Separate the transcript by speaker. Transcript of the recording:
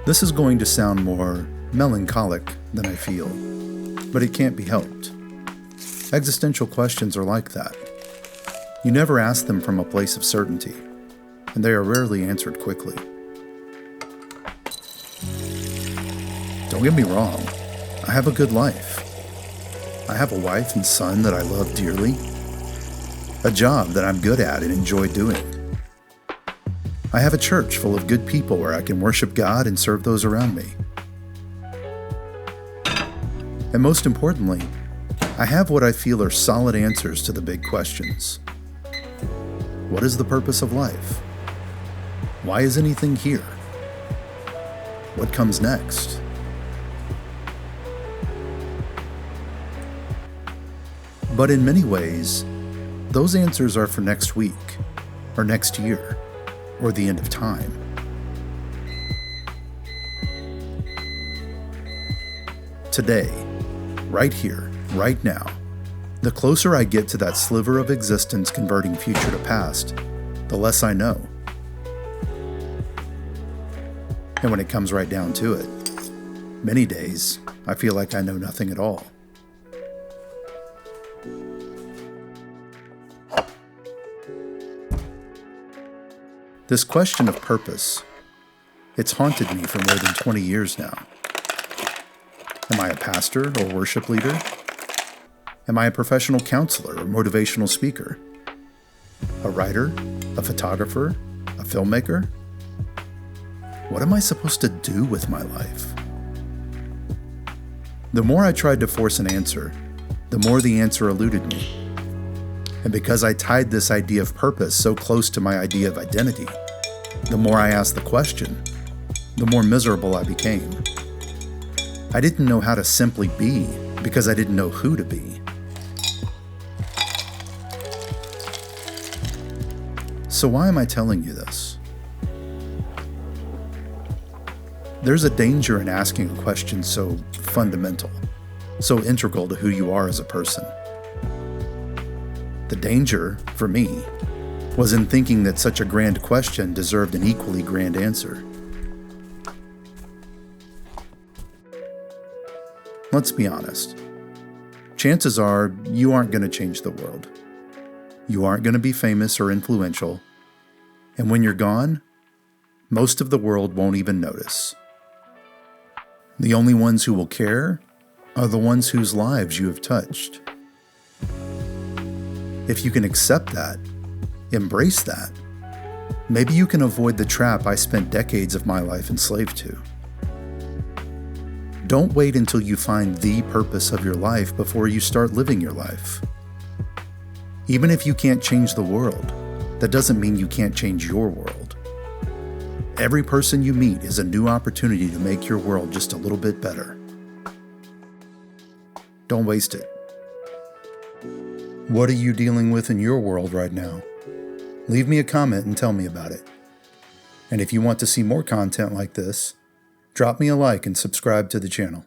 Speaker 1: This is going to sound more melancholic than I feel, but it can't be helped. Existential questions are like that. You never ask them from a place of certainty, and they are rarely answered quickly. Don't get me wrong, I have a good life. I have a wife and son that I love dearly, a job that I'm good at and enjoy doing. I have a church full of good people where I can worship God and serve those around me. And most importantly, I have what I feel are solid answers to the big questions. What is the purpose of life? Why is anything here? What comes next? But in many ways, those answers are for next week, or next year, or the end of time. Today, right here, right now, the closer I get to that sliver of existence converting future to past, the less I know. And when it comes right down to it, many days I feel like I know nothing at all. This question of purpose, it's haunted me for more than 20 years now. Am I a pastor or worship leader? Am I a professional counselor or motivational speaker? A writer? A photographer? A filmmaker? What am I supposed to do with my life? The more I tried to force an answer, the more the answer eluded me. And because I tied this idea of purpose so close to my idea of identity, the more I asked the question, the more miserable I became. I didn't know how to simply be because I didn't know who to be. So why am I telling you this? There's a danger in asking a question so fundamental, so integral to who you are as a person. The danger, for me, was in thinking that such a grand question deserved an equally grand answer. Let's be honest. Chances are you aren't going to change the world. You aren't going to be famous or influential. And when you're gone, most of the world won't even notice. The only ones who will care are the ones whose lives you have touched. If you can accept that, embrace that, maybe you can avoid the trap I spent decades of my life enslaved to. Don't wait until you find the purpose of your life before you start living your life. Even if you can't change the world, that doesn't mean you can't change your world. Every person you meet is a new opportunity to make your world just a little bit better. Don't waste it. What are you dealing with in your world right now? Leave me a comment and tell me about it. And if you want to see more content like this, drop me a like and subscribe to the channel.